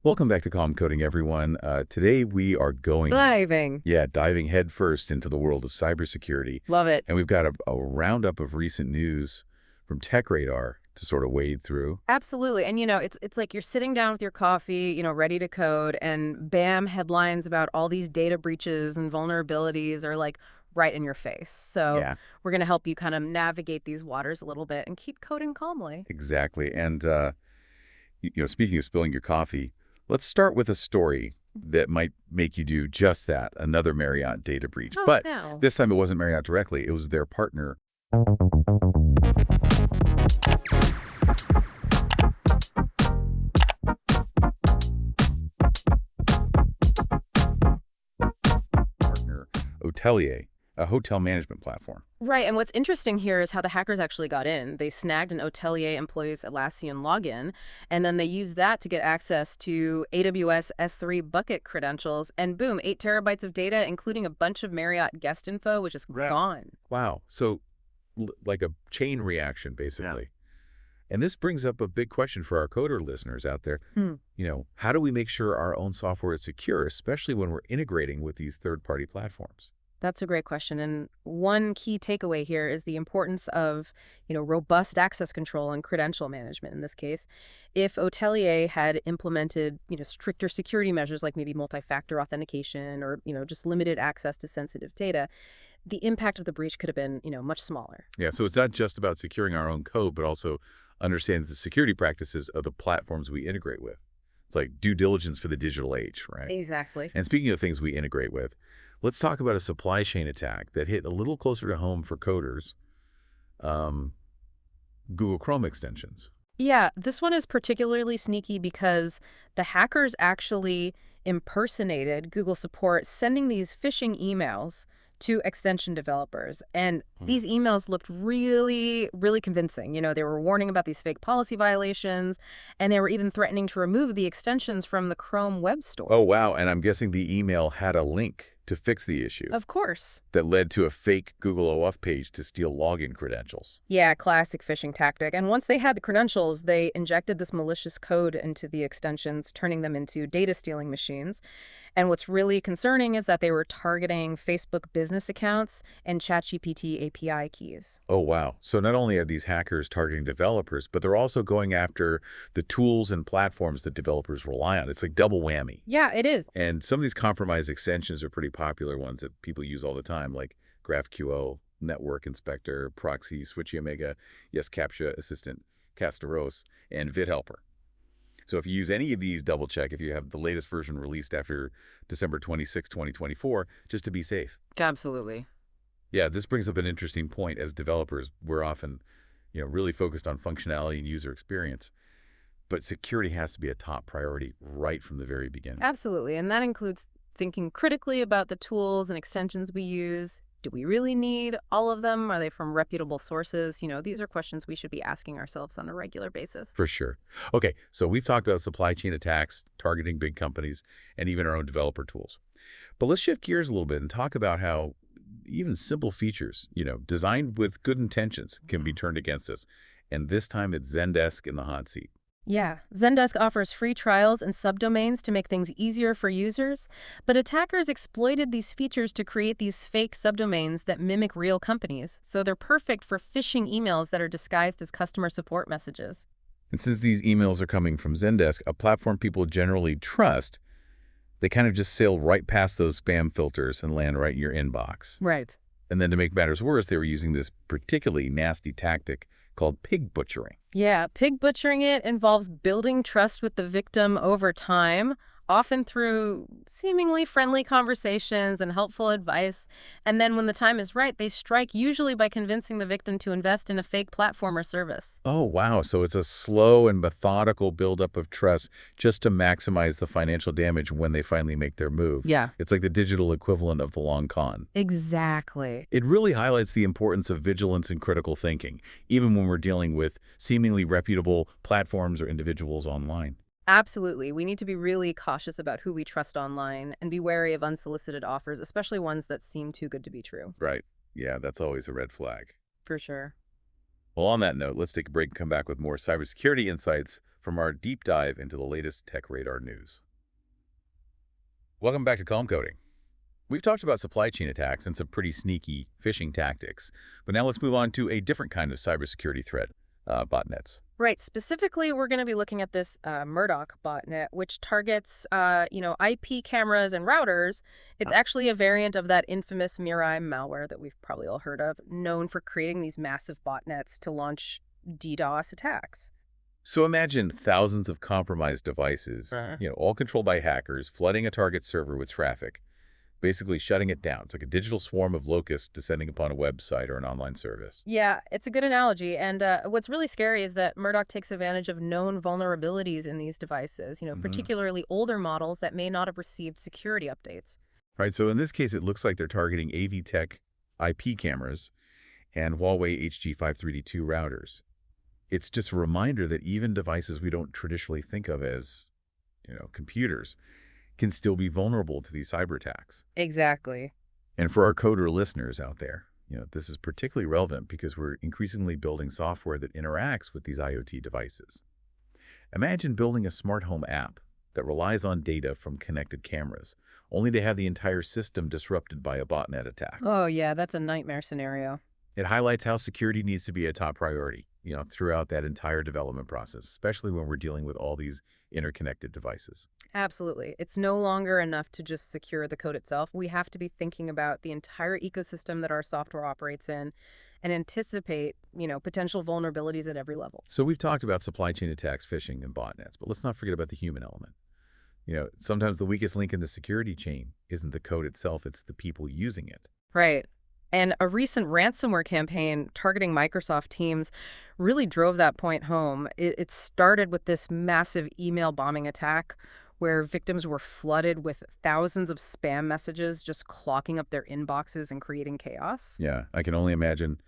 Welcome back to Calm Coding, everyone. Today we are Diving. diving headfirst into the world of cybersecurity. Love it. And we've got a roundup of recent news from Tech Radar to sort of wade through. Absolutely. And it's like you're sitting down with your coffee, ready to code, and bam, headlines about all these data breaches and vulnerabilities are like right in your face. So Yeah, we're going to help you kind of navigate these waters a little bit and keep coding calmly. exactly. And, speaking of spilling your coffee, let's start with a story that might make you do just that, another Marriott data breach. Oh, But no. this time it wasn't Marriott directly. It was their partner. Partner, Hotelier, a hotel management platform. Right. And what's interesting here is how the hackers actually got in. They snagged an Hotelier employee's Atlassian login, and then they used that to get access to AWS S3 bucket credentials, and boom, 8 terabytes of data, including a bunch of Marriott guest info, which is gone. Wow. So like a chain reaction, basically. And this brings up a big question for our coder listeners out there. Hmm. How do we make sure our own software is secure, especially when we're integrating with these third-party platforms? That's a great question. And one key takeaway here is the importance of, robust access control and credential management in this case. If Hotelier had implemented, stricter security measures like maybe multi-factor authentication or, just limited access to sensitive data, the impact of the breach could have been, much smaller. Yeah, so it's not just about securing our own code, but also understanding the security practices of the platforms we integrate with. It's like due diligence for the digital age, right? Exactly. And speaking of things we integrate with, let's talk about a supply chain attack that hit a little closer to home for coders, um, Google Chrome extensions. Yeah, this one is particularly sneaky because the hackers actually impersonated Google support, sending these phishing emails to extension developers. And these emails looked really, really convincing. They were warning about these fake policy violations, and they were even threatening to remove the extensions from the Chrome web Oh, store. wow. And I'm guessing the email had a link to fix the issue Of course. that led to a fake Google OAuth page to steal login credentials. Yeah, classic phishing tactic. And once they had the credentials, they injected this malicious code into the extensions, turning them into data stealing machines. And what's really concerning is that they were targeting Facebook business accounts and ChatGPT API keys. Oh, wow. So not only are these hackers targeting developers, but they're also going after the tools and platforms that developers rely on. It's like double whammy. Yeah, it is. And some of these compromised extensions are pretty popular ones that people use all the time, like GraphQL, Network Inspector, Proxy, Switchy Omega, Yes Captcha Assistant, Castaros, and VidHelper. So if you use any of these, double check if you have the latest version released after December 26, 2024, just to be safe. Absolutely. Yeah, this brings up an interesting point. As developers, we're often, really focused on functionality and user experience, but security has to be a top priority right from the very beginning. Absolutely. And that includes thinking critically about the tools and extensions we use. Do we really need all of them? Are they from reputable sources? These are questions we should be asking ourselves on a regular basis. For sure. Okay, so we've talked about supply chain attacks, targeting big companies, and even our own developer tools. But let's shift gears a little bit and talk about how even simple features, designed with good intentions, can be turned against us. And this time it's Zendesk in the hot seat. Yeah, Zendesk offers free trials and subdomains to make things easier for users, but attackers exploited these features to create these fake subdomains that mimic real companies, so they're perfect for phishing emails that are disguised as customer support messages. And since these emails are coming from Zendesk, a platform people generally trust, they kind of just sail right past those spam filters and land right in your inbox. Right. And then to make matters worse, they were using this particularly nasty tactic called pig butchering. Yeah, pig butchering it involves building trust with the victim over time, often through seemingly friendly conversations and helpful advice. And then when the time is right, they strike, usually by convincing the victim to invest in a fake platform or service. Oh, wow. So it's a slow and methodical buildup of trust just to maximize the financial damage when they finally make their move. Yeah. It's like the digital equivalent of the long con. Exactly. It really highlights the importance of vigilance and critical thinking, even when we're dealing with seemingly reputable platforms or individuals online. Absolutely. We need to be really cautious about who we trust online and be wary of unsolicited offers, especially ones that seem too good to be true. Right. Yeah, that's always a red flag. For sure. Well, on that note, let's take a break and come back with more cybersecurity insights from our deep dive into the latest tech radar news. Welcome back to Calm Coding. We've talked about supply chain attacks and some pretty sneaky phishing tactics, but now let's move on to a different kind of cybersecurity threat, botnets. Right. Specifically, we're going to be looking at this Murdoc botnet, which targets, IP cameras and routers. It's actually a variant of that infamous Mirai malware that we've probably all heard of, known for creating these massive botnets to launch DDoS attacks. So imagine thousands of compromised devices, all controlled by hackers, flooding a target server with traffic, basically shutting it down. It's like a digital swarm of locusts descending upon a website or an online service. Yeah, it's a good analogy. And what's really scary is that Murdoch takes advantage of known vulnerabilities in these devices, particularly older models that may not have received security updates. Right, so in this case, it looks like they're targeting AV Tech IP cameras and Huawei HG532 routers. It's just a reminder that even devices we don't traditionally think of as, computers can still be vulnerable to these cyber attacks. Exactly. And for our coder listeners out there, this is particularly relevant because we're increasingly building software that interacts with these IoT devices. Imagine building a smart home app that relies on data from connected cameras, only to have the entire system disrupted by a botnet attack. Oh, yeah, that's a nightmare scenario. It highlights how security needs to be a top priority, throughout that entire development process, especially when we're dealing with all these interconnected devices. Absolutely. It's no longer enough to just secure the code itself. We have to be thinking about the entire ecosystem that our software operates in and anticipate, potential vulnerabilities at every level. So we've talked about supply chain attacks, phishing, and botnets, but let's not forget about the human element. Sometimes the weakest link in the security chain isn't the code itself, it's the people using it. Right. And a recent ransomware campaign targeting Microsoft Teams really drove that point home. It started with this massive email bombing attack where victims were flooded with thousands of spam messages just clogging up their inboxes and creating chaos. Yeah, I can only imagine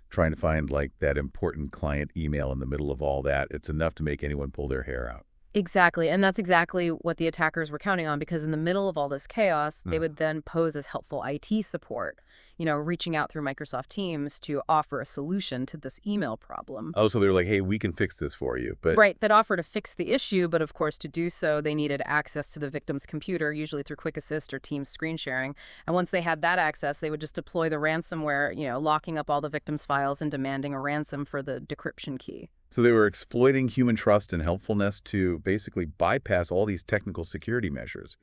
trying to find like that important client email in the middle of all that. It's enough to make anyone pull their hair out. Exactly. And that's exactly what the attackers were counting on, because in the middle of all this chaos, they would then pose as helpful IT support, reaching out through Microsoft Teams to offer a solution to this email problem. Oh, so they were like, hey, we can fix this for you. But Right, that offer to fix the issue, but of course to do so, they needed access to the victim's computer, usually through Quick Assist or Teams screen sharing. And once they had that access, they would just deploy the ransomware, locking up all the victim's files and demanding a ransom for the decryption key. So they were exploiting human trust and helpfulness to basically bypass all these technical security measures.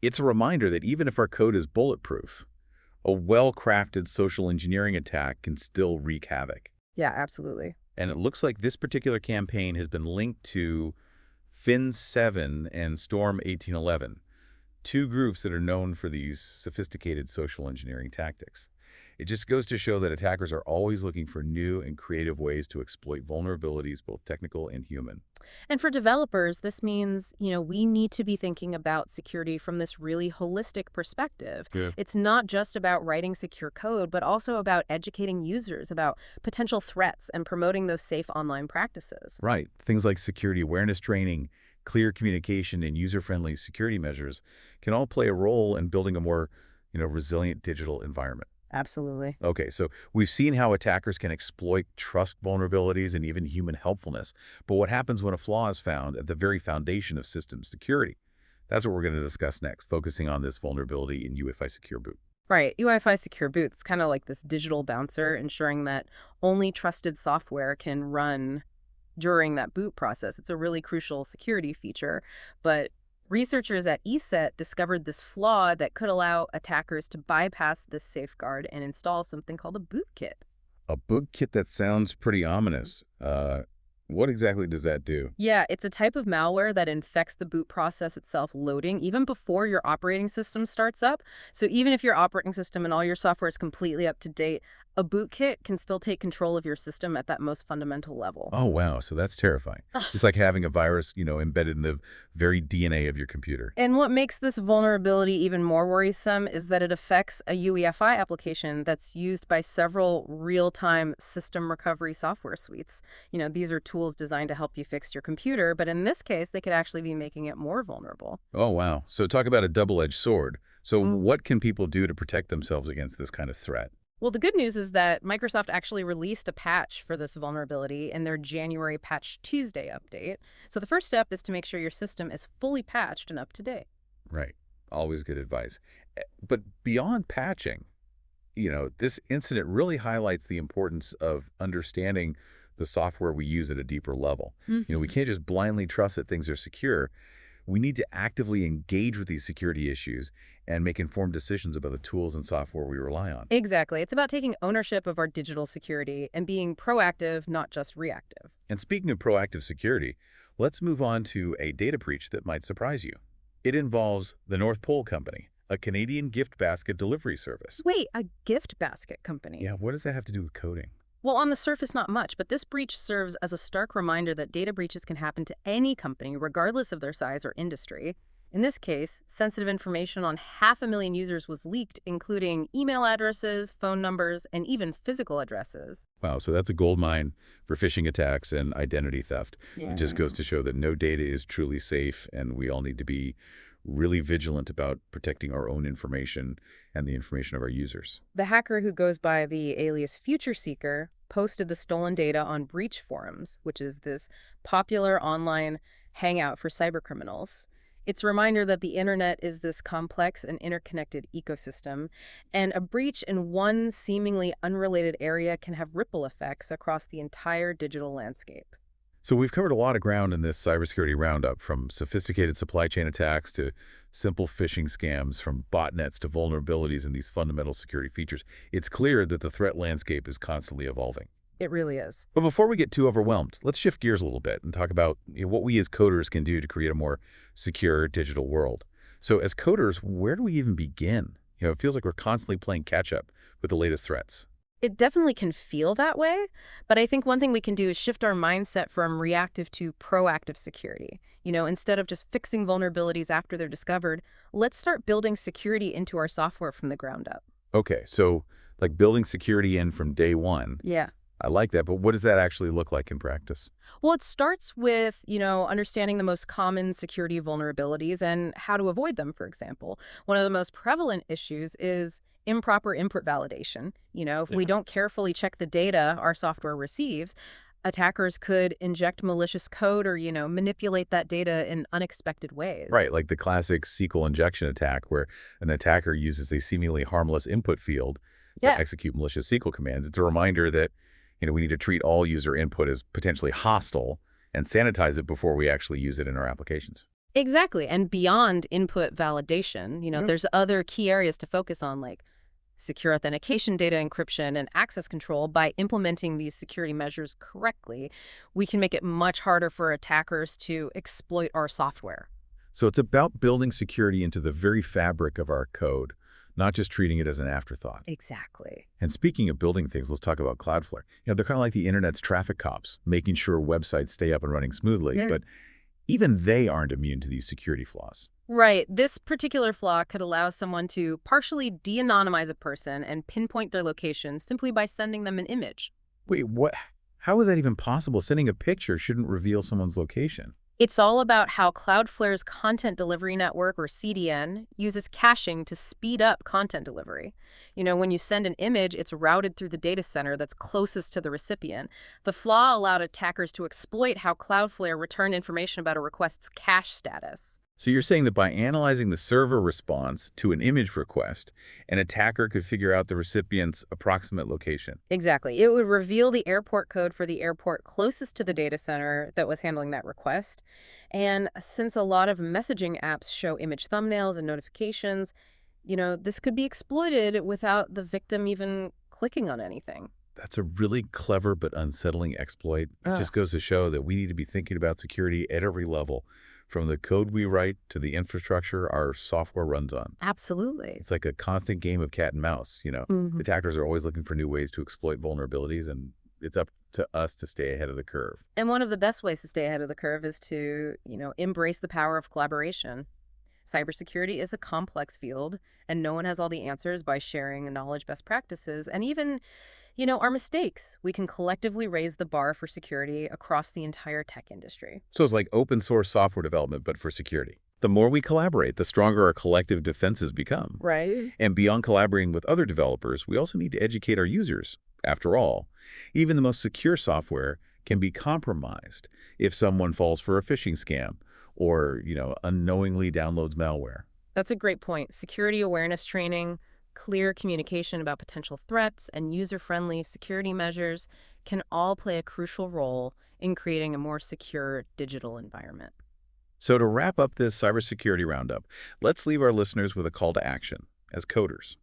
It's a reminder that even if our code is bulletproof, a well-crafted social engineering attack can still wreak havoc. Yeah, absolutely. And it looks like this particular campaign has been linked to Fin7 and Storm 1811, two groups that are known for these sophisticated social engineering tactics. It just goes to show that attackers are always looking for new and creative ways to exploit vulnerabilities, both technical and human. And for developers, this means, we need to be thinking about security from this really holistic perspective. Yeah. It's not just about writing secure code, but also about educating users about potential threats and promoting those safe online practices. Right. Things like security awareness training, clear communication, and user-friendly security measures can all play a role in building a more, resilient digital environment. Absolutely. Okay, so we've seen how attackers can exploit trust vulnerabilities and even human helpfulness. But what happens when a flaw is found at the very foundation of system security? That's what we're going to discuss next, focusing on this vulnerability in UEFI Secure Boot. Right. UEFI Secure Boot, it's kind of like this digital bouncer, ensuring that only trusted software can run during that boot process. It's a really crucial security feature, but researchers at ESET discovered this flaw that could allow attackers to bypass this safeguard and install something called a bootkit. A bootkit, that sounds pretty ominous. What exactly does that do? Yeah, it's a type of malware that infects the boot process itself loading even before your operating system starts up. So even if your operating system and all your software is completely up to date, a bootkit can still take control of your system at that most fundamental level. Oh, wow. So that's terrifying. It's like having a virus, embedded in the very DNA of your computer. And what makes this vulnerability even more worrisome is that it affects a UEFI application that's used by several real-time system recovery software suites. These are tools designed to help you fix your computer, but in this case, they could actually be making it more vulnerable. Oh, wow. So talk about a double-edged sword. So what can people do to protect themselves against this kind of threat? Well, the good news is that Microsoft actually released a patch for this vulnerability in their January Patch Tuesday update. So the first step is to make sure your system is fully patched and up to date. Right. Always good advice. But beyond patching, this incident really highlights the importance of understanding the software we use at a deeper level. We Mhm. can't just blindly trust that things are secure. We need to actively engage with these security issues and make informed decisions about the tools and software we rely on. Exactly. It's about taking ownership of our digital security and being proactive, not just reactive. And speaking of proactive security, let's move on to a data breach that might surprise you. It involves the North Pole Company, a Canadian gift basket delivery service. Wait, a gift basket company? Yeah, what does that have to do with coding? Well, on the surface, not much, but this breach serves as a stark reminder that data breaches can happen to any company, regardless of their size or industry. In this case, sensitive information on 500,000 users was leaked, including email addresses, phone numbers, and even physical addresses. Wow, so that's a gold mine for phishing attacks and identity theft. It just Yeah. goes to show that no data is truly safe, and we all need to be really vigilant about protecting our own information and the information of our users. The hacker who goes by the alias Future Seeker posted the stolen data on Breach Forums, which is this popular online hangout for cybercriminals. It's a reminder that the internet is this complex and interconnected ecosystem, and a breach in one seemingly unrelated area can have ripple effects across the entire digital landscape. So we've covered a lot of ground in this cybersecurity roundup, from sophisticated supply chain attacks to simple phishing scams, from botnets to vulnerabilities in these fundamental security features. It's clear that the threat landscape is constantly evolving. It really is. But before we get too overwhelmed, let's shift gears a little bit and talk about what we as coders can do to create a more secure digital world. So as coders, where do we even begin? It feels like we're constantly playing catch up with the latest threats. It definitely can feel that way, but I think one thing we can do is shift our mindset from reactive to proactive security. Instead of just fixing vulnerabilities after they're discovered, let's start building security into our software from the ground up. Okay, so like building security in from day one. Yeah. I like that, but what does that actually look like in practice? Well, it starts with, understanding the most common security vulnerabilities and how to avoid them, for example. One of the most prevalent issues is improper input validation. If we Yeah. don't carefully check the data our software receives, attackers could inject malicious code or, manipulate that data in unexpected ways. Right, like the classic SQL injection attack where an attacker uses a seemingly harmless input field to Yeah. execute malicious SQL commands. It's a reminder that, we need to treat all user input as potentially hostile and sanitize it before we actually use it in our applications. Exactly. And beyond input validation, Yeah. there's other key areas to focus on, like secure authentication, data encryption, and access control. By implementing these security measures correctly, we can make it much harder for attackers to exploit our software. So it's about building security into the very fabric of our code, not just treating it as an afterthought. Exactly. And speaking of building things, let's talk about Cloudflare. They're kind of like the internet's traffic cops, making sure websites stay up and running smoothly. Yeah. But even they aren't immune to these security flaws. Right. This particular flaw could allow someone to partially de-anonymize a person and pinpoint their location simply by sending them an image. Wait, what? How is that even possible? Sending a picture shouldn't reveal someone's location. It's all about how Cloudflare's Content Delivery Network, or CDN, uses caching to speed up content delivery. When you send an image, it's routed through the data center that's closest to the recipient. The flaw allowed attackers to exploit how Cloudflare returned information about a request's cache status. So you're saying that by analyzing the server response to an image request, an attacker could figure out the recipient's approximate location. Exactly. It would reveal the airport code for the airport closest to the data center that was handling that request. And since a lot of messaging apps show image thumbnails and notifications, this could be exploited without the victim even clicking on anything. That's a really clever but unsettling exploit. It Ugh. just goes to show that we need to be thinking about security at every level, from the code we write to the infrastructure our software runs on. Absolutely. It's like a constant game of cat and mouse. Mhm. Attackers are always looking for new ways to exploit vulnerabilities, and it's up to us to stay ahead of the curve. And one of the best ways to stay ahead of the curve is to, embrace the power of collaboration. Cybersecurity is a complex field, and no one has all the answers. By sharing knowledge, best practices, and even, our mistakes, we can collectively raise the bar for security across the entire tech industry. So it's like open source software development, but for security. The more we collaborate, the stronger our collective defenses become. Right. And beyond collaborating with other developers, we also need to educate our users. After all, even the most secure software can be compromised if someone falls for a phishing scam or, unknowingly downloads malware. That's a great point. Security awareness training, clear communication about potential threats, and user-friendly security measures can all play a crucial role in creating a more secure digital environment. So to wrap up this cybersecurity roundup, let's leave our listeners with a call to action. As coders,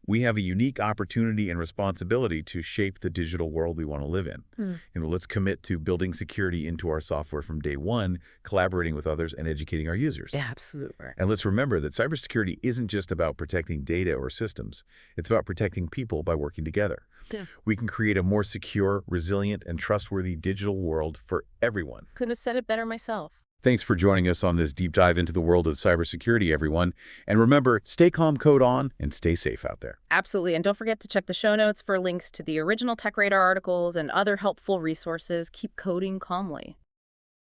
we have a unique opportunity and responsibility to shape the digital world we want to live in. Hmm. Let's commit to building security into our software from day one, collaborating with others, and educating our users. Yeah, absolutely. And let's remember that cybersecurity isn't just about protecting data or systems. It's about protecting people by working together. Yeah. We can create a more secure, resilient, and trustworthy digital world for everyone. Couldn't have said it better myself. Thanks for joining us on this deep dive into the world of cybersecurity, everyone. And remember, stay calm, code on, and stay safe out there. Absolutely. And don't forget to check the show notes for links to the original Tech Radar articles and other helpful resources. Keep coding calmly.